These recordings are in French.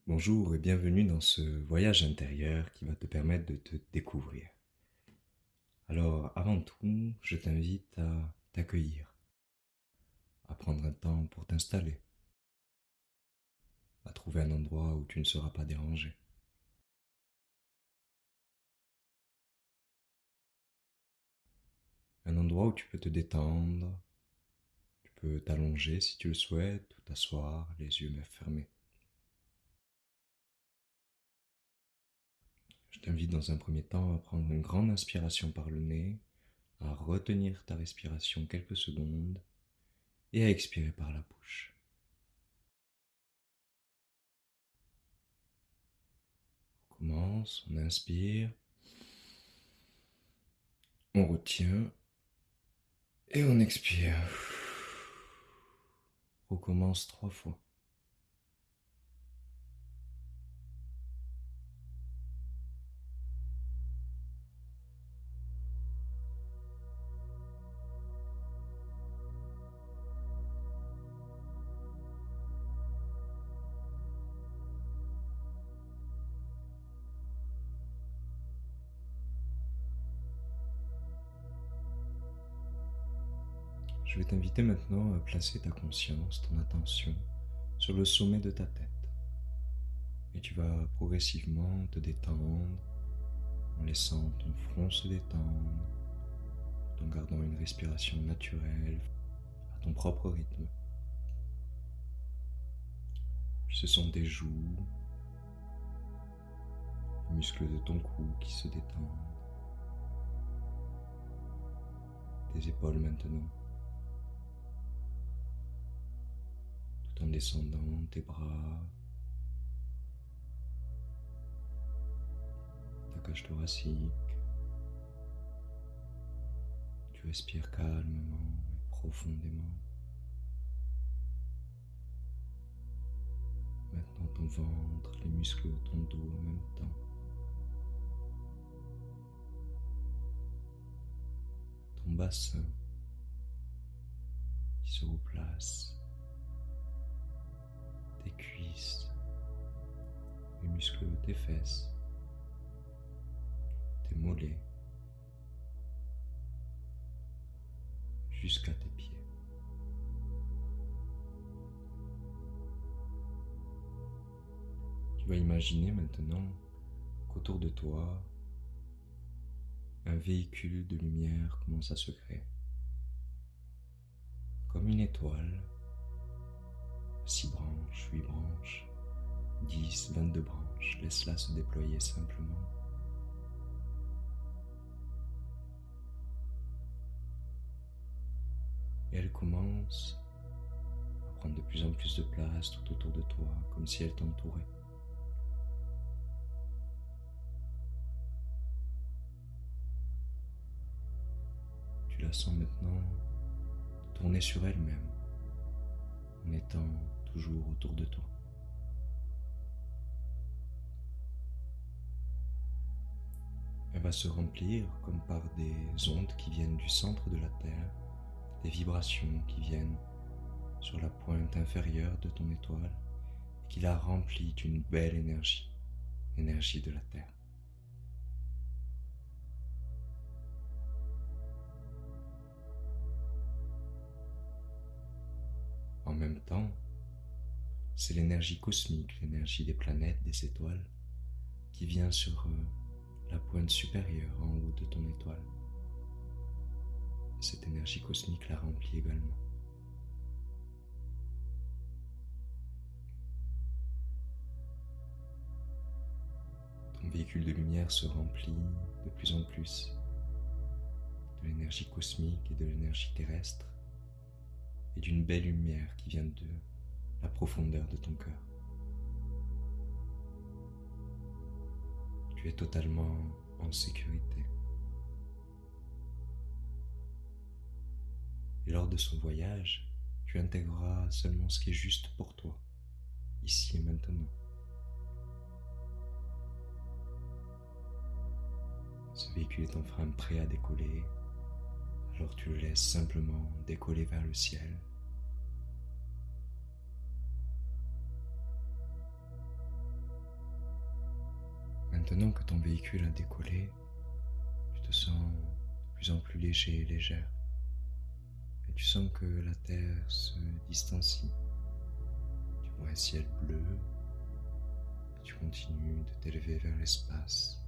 Bonjour et bienvenue dans ce voyage intérieur qui va te permettre de te découvrir. Alors, avant tout, je t'invite à t'accueillir, à prendre un temps pour t'installer, à trouver un endroit où tu ne seras pas dérangé. Un endroit où tu peux te détendre, tu peux t'allonger si tu le souhaites, ou t'asseoir, les yeux fermés. Je t'invite dans un premier temps à prendre une grande inspiration par le nez, à retenir ta respiration quelques secondes et à expirer par la bouche. On commence, on inspire, on retient et on expire. Recommence 3 fois. Je vais t'inviter maintenant à placer ta conscience, ton attention sur le sommet de ta tête. Et tu vas progressivement te détendre en laissant ton front se détendre, tout en gardant une respiration naturelle à ton propre rythme. Puis ce sont tes joues, les muscles de ton cou qui se détendent, tes épaules maintenant, tout en descendant tes bras, ta cage thoracique. Tu respires calmement et profondément. Maintenant ton ventre, les muscles de ton dos en même temps. Ton bassin qui se replace. Tes cuisses, les muscles de tes fesses, tes mollets, jusqu'à tes pieds. Tu vas imaginer maintenant qu'autour de toi, un véhicule de lumière commence à se créer. Comme une étoile, 6 branches, 8 branches, 10, 22 branches, laisse-la se déployer simplement. Et elle commence à prendre de plus en plus de place tout autour de toi, comme si elle t'entourait. Tu la sens maintenant tourner sur elle-même, en étant toujours autour de toi. Elle va se remplir comme par des ondes qui viennent du centre de la Terre, des vibrations qui viennent sur la pointe inférieure de ton étoile et qui la remplit d'une belle énergie, l'énergie de la Terre. En même temps, c'est l'énergie cosmique, l'énergie des planètes, des étoiles, qui vient sur la pointe supérieure en haut de ton étoile. Et cette énergie cosmique la remplit également. Ton véhicule de lumière se remplit de plus en plus de l'énergie cosmique et de l'énergie terrestre et d'une belle lumière qui vient de la profondeur de ton cœur. Tu es totalement en sécurité. Et lors de ce voyage, tu intégreras seulement ce qui est juste pour toi, ici et maintenant. Ce véhicule est enfin prêt à décoller, alors tu le laisses simplement décoller vers le ciel. Maintenant que ton véhicule a décollé, tu te sens de plus en plus léger et légère. Et tu sens que la Terre se distancie. Tu vois un ciel bleu et tu continues de t'élever vers l'espace.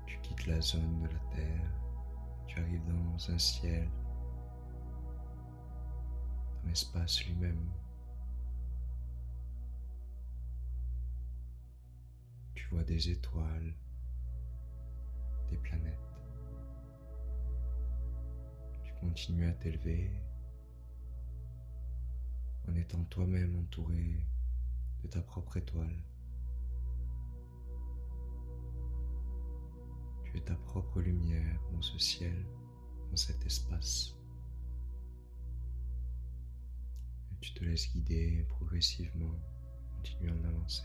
Tu quittes la zone de la Terre, tu arrives dans un ciel, dans l'espace lui-même. Tu vois des étoiles, des planètes. Tu continues à t'élever en étant toi-même entouré de ta propre étoile. Tu es ta propre lumière dans ce ciel, dans cet espace. Et tu te laisses guider progressivement, continuant d'avancer.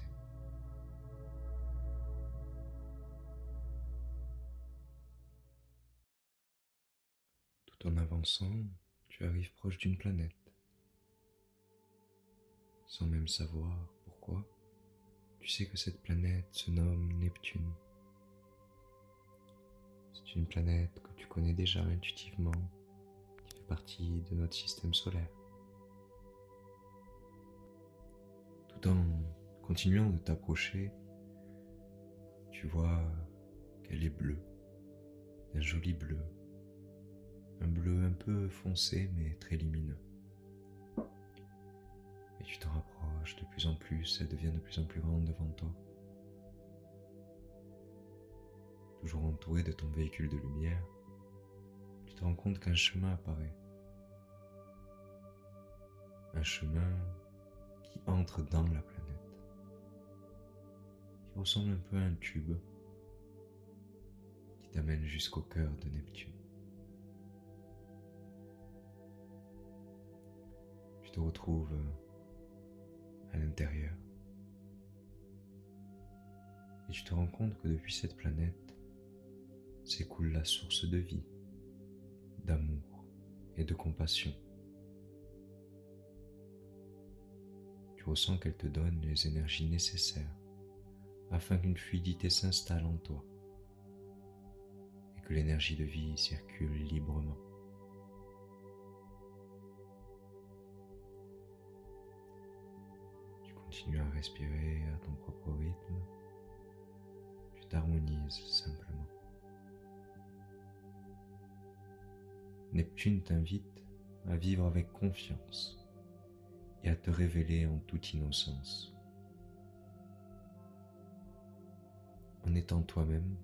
Tout en avançant, tu arrives proche d'une planète. Sans même savoir pourquoi, tu sais que cette planète se nomme Neptune. C'est une planète que tu connais déjà intuitivement, qui fait partie de notre système solaire. Tout en continuant de t'approcher, tu vois qu'elle est bleue, un joli bleu, un bleu un peu foncé mais très lumineux. Et tu t'en rapproches de plus en plus, elle devient de plus en plus grande devant toi. Toujours entouré de ton véhicule de lumière, tu te rends compte qu'un chemin apparaît. Un chemin qui entre dans la planète, qui ressemble un peu à un tube, qui t'amène jusqu'au cœur de Neptune. Tu te retrouves à l'intérieur et tu te rends compte que depuis cette planète s'écoule la source de vie, d'amour et de compassion. Tu ressens qu'elle te donne les énergies nécessaires afin qu'une fluidité s'installe en toi et que l'énergie de vie circule librement. Tu continues à respirer à ton propre rythme, tu t'harmonises simplement. Neptune t'invite à vivre avec confiance et à te révéler en toute innocence. En étant toi-même,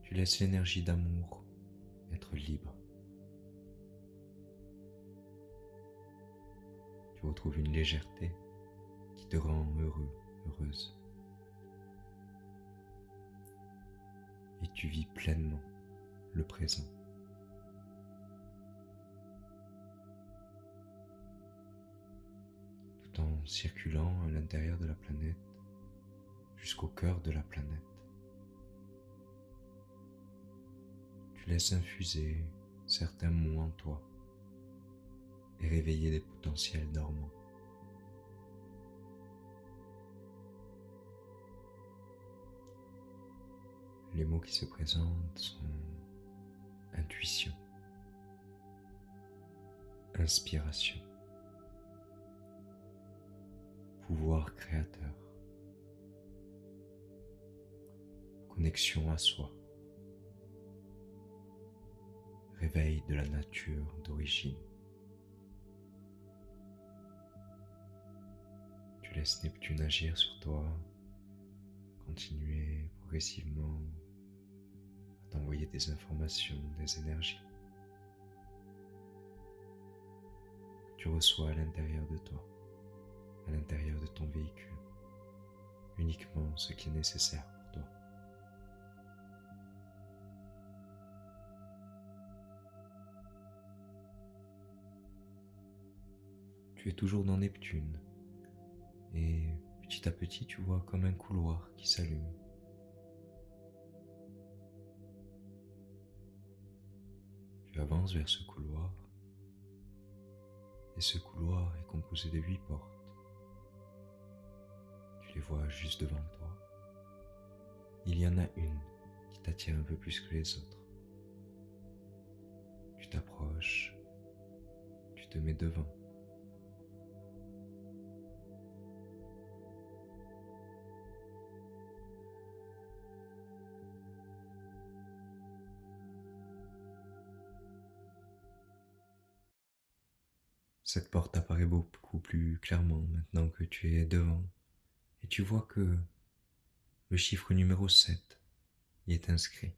tu laisses l'énergie d'amour être libre. Tu retrouves une légèreté qui te rend heureux, heureuse. Et tu vis pleinement le présent. Tout en circulant à l'intérieur de la planète jusqu'au cœur de la planète. Tu laisses infuser certains mots en toi et réveiller des potentiels dormants. Les mots qui se présentent sont intuition, inspiration, pouvoir créateur, connexion à soi, réveil de la nature d'origine. Tu laisses Neptune agir sur toi, continuer progressivement à t'envoyer des informations, des énergies. Tu reçois à l'intérieur de toi, à l'intérieur de ton véhicule, uniquement ce qui est nécessaire pour toi. Tu es toujours dans Neptune et petit à petit tu vois comme un couloir qui s'allume. Tu avances vers ce couloir Et ce couloir est composé de 8 portes. Tu les vois juste devant toi. Il y en a une qui t'attire un peu plus que les autres. Tu t'approches, tu te mets devant. Cette porte apparaît beaucoup plus clairement maintenant que tu es devant et tu vois que le chiffre numéro 7 y est inscrit.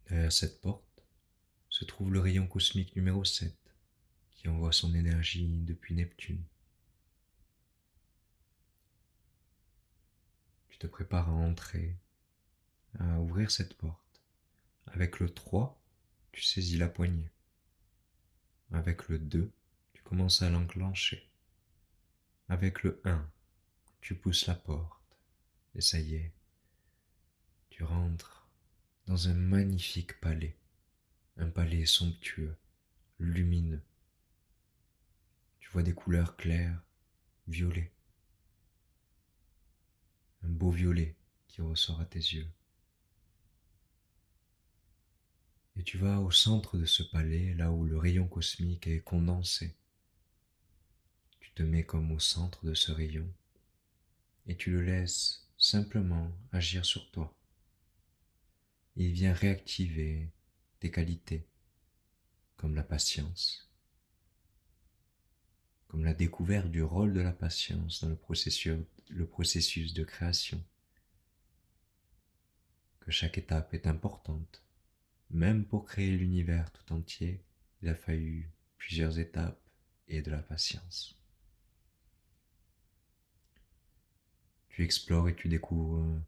Derrière cette porte se trouve le rayon cosmique numéro 7 qui envoie son énergie depuis Neptune. Tu te prépares à entrer, à ouvrir cette porte. Avec le 3, tu saisis la poignée. Avec le 2, tu commences à l'enclencher. Avec le 1, tu pousses la porte. Et ça y est, tu rentres dans un magnifique palais. Un palais somptueux, lumineux. Tu vois des couleurs claires, violet. Un beau violet qui ressort à tes yeux. Et tu vas au centre de ce palais, là où le rayon cosmique est condensé. Tu te mets comme au centre de ce rayon et tu le laisses simplement agir sur toi. Il vient réactiver tes qualités, comme la patience, comme la découverte du rôle de la patience dans le processus de création, que chaque étape est importante. Même pour créer l'univers tout entier, il a fallu plusieurs étapes et de la patience. Tu explores et tu découvres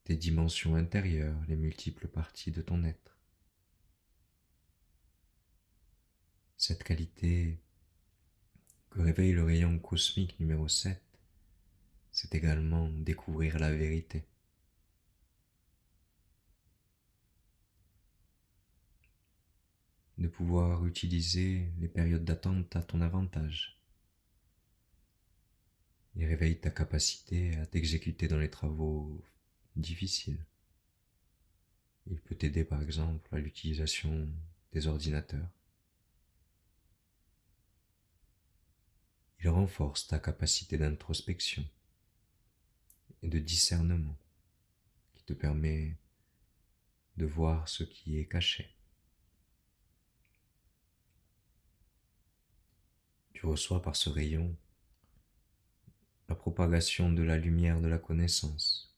tes dimensions intérieures, les multiples parties de ton être. Cette qualité que réveille le rayon cosmique numéro 7, c'est également découvrir la vérité. De pouvoir utiliser les périodes d'attente à ton avantage. Il réveille ta capacité à t'exécuter dans les travaux difficiles. Il peut t'aider par exemple à l'utilisation des ordinateurs. Il renforce ta capacité d'introspection et de discernement qui te permet de voir ce qui est caché. Tu reçois par ce rayon la propagation de la lumière de la connaissance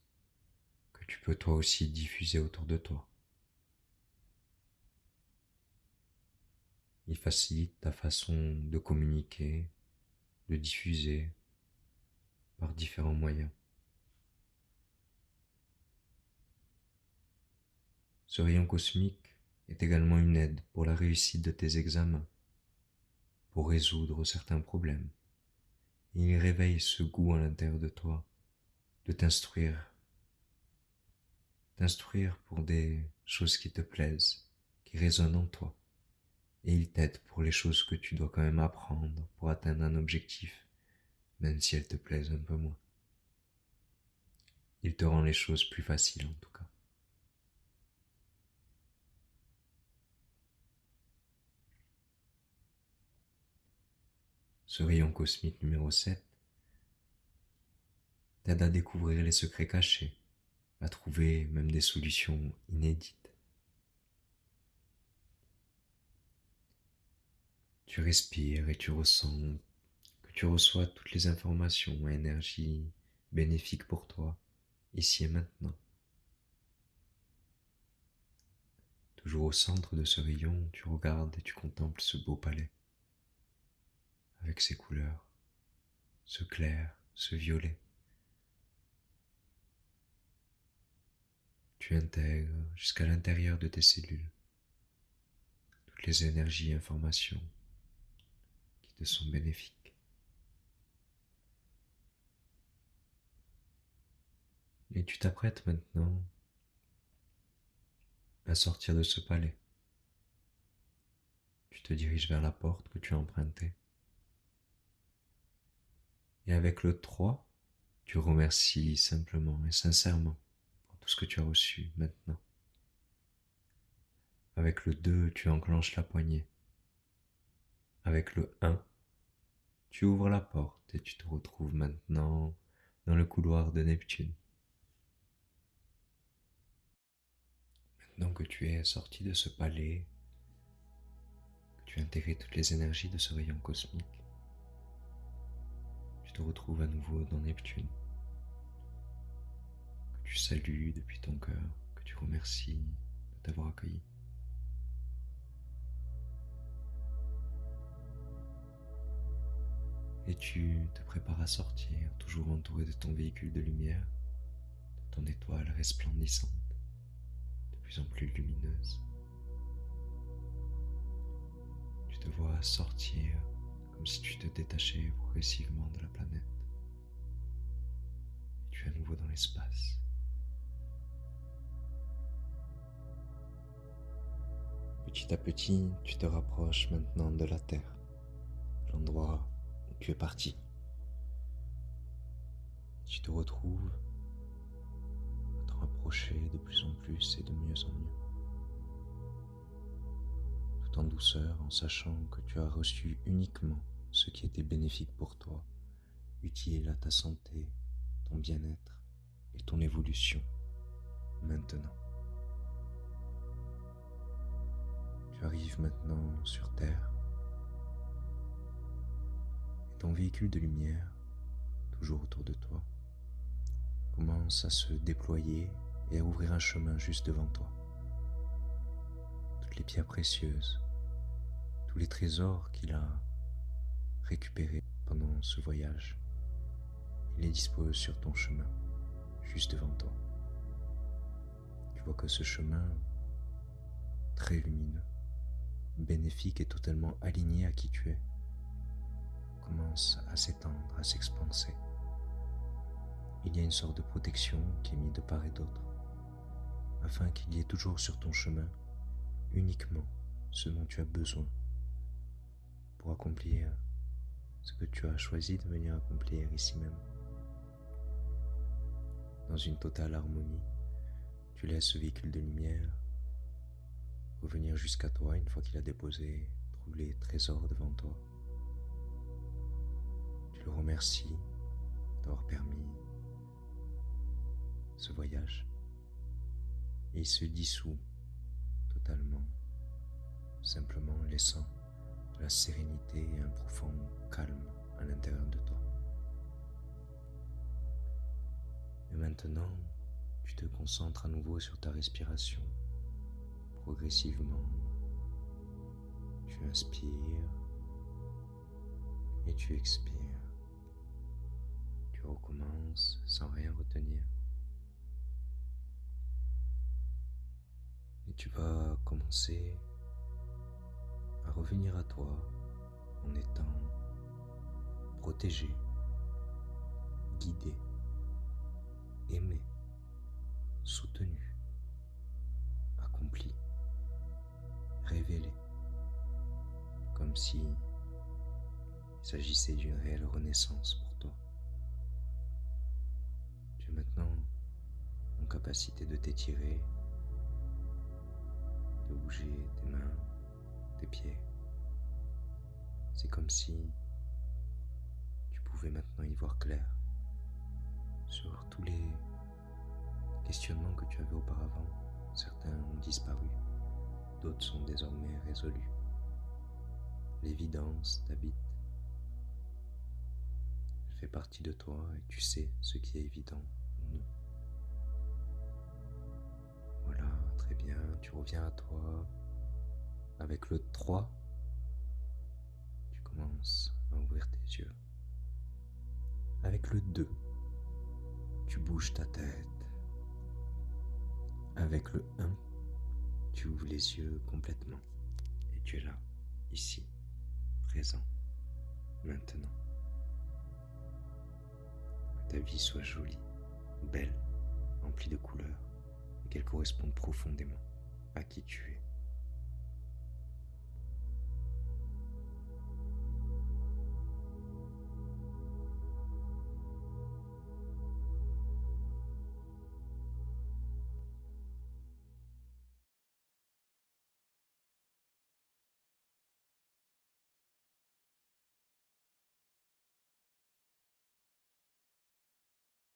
que tu peux toi aussi diffuser autour de toi. Il facilite ta façon de communiquer, de diffuser par différents moyens. Ce rayon cosmique est également une aide pour la réussite de tes examens, pour résoudre certains problèmes. Il réveille ce goût à l'intérieur de toi de t'instruire pour des choses qui te plaisent, qui résonnent en toi. Et il t'aide pour les choses que tu dois quand même apprendre pour atteindre un objectif, même si elles te plaisent un peu moins. Il te rend les choses plus faciles en tout cas. Ce rayon cosmique numéro 7 t'aide à découvrir les secrets cachés, à trouver même des solutions inédites. Tu respires et tu ressens que tu reçois toutes les informations et énergies bénéfiques pour toi, ici et maintenant. Toujours au centre de ce rayon, tu regardes et tu contemples ce beau palais, avec ses couleurs, ce clair, ce violet. Tu intègres jusqu'à l'intérieur de tes cellules toutes les énergies et informations qui te sont bénéfiques. Et tu t'apprêtes maintenant à sortir de ce palais. tu te diriges vers la porte que tu as empruntée. Et avec le 3, tu remercies simplement et sincèrement pour tout ce que tu as reçu maintenant. Avec le 2, tu enclenches la poignée. Avec le 1, tu ouvres la porte et tu te retrouves maintenant dans le couloir de Neptune. Maintenant que tu es sorti de ce palais, que tu as intégré toutes les énergies de ce rayon cosmique, tu te retrouves à nouveau dans Neptune, que tu salues depuis ton cœur, que tu remercies de t'avoir accueilli. Et tu te prépares à sortir, toujours entouré de ton véhicule de lumière, de ton étoile resplendissante, de plus en plus lumineuse. Tu te vois sortir comme si tu te détachais progressivement de la planète. Et tu es à nouveau dans l'espace. Petit à petit, tu te rapproches maintenant de la Terre, l'endroit où tu es parti. Tu te retrouves à te rapprocher de plus en plus et de mieux en mieux. Tout en douceur, en sachant que tu as reçu uniquement ce qui était bénéfique pour toi, utile à ta santé, ton bien-être et ton évolution maintenant. Tu arrives maintenant sur Terre et ton véhicule de lumière, toujours autour de toi, commence à se déployer et à ouvrir un chemin juste devant toi. Toutes les pierres précieuses, tous les trésors qu'il a récupérés pendant ce voyage, il les dispose sur ton chemin, juste devant toi. Tu vois que ce chemin, très lumineux, bénéfique et totalement aligné à qui tu es, commence à s'étendre, à s'expanser. Il y a une sorte de protection qui est mise de part et d'autre, afin qu'il y ait toujours sur ton chemin uniquement ce dont tu as besoin pour accomplir ce que tu as choisi de venir accomplir ici même. Dans une totale harmonie, tu laisses ce véhicule de lumière revenir jusqu'à toi une fois qu'il a déposé tous les trésors devant toi. Tu le remercies d'avoir permis ce voyage et il se dissout totalement, simplement laissant de la sérénité et un profond calme à l'intérieur de toi. Et maintenant, tu te concentres à nouveau sur ta respiration. Progressivement, tu inspires et tu expires. Tu recommences sans rien retenir. Et tu vas commencer à revenir à toi en étant protégé, guidé, aimé, soutenu, accompli, révélé, comme si il s'agissait d'une réelle renaissance pour toi. Tu es maintenant en capacité de t'étirer, de bouger tes mains, tes pieds. C'est comme si tu pouvais maintenant y voir clair sur tous les questionnements que tu avais auparavant. Certains ont disparu, d'autres sont désormais résolus. L'évidence t'habite. Elle fait partie de toi et tu sais ce qui est évident ou non. Voilà, très bien, tu reviens à toi. Avec le 3, tu commences à ouvrir tes yeux. Avec le 2, tu bouges ta tête. Avec le 1, tu ouvres les yeux complètement et tu es là, ici, présent, maintenant. Que ta vie soit jolie, belle, remplie de couleurs et qu'elle corresponde profondément à qui tu es.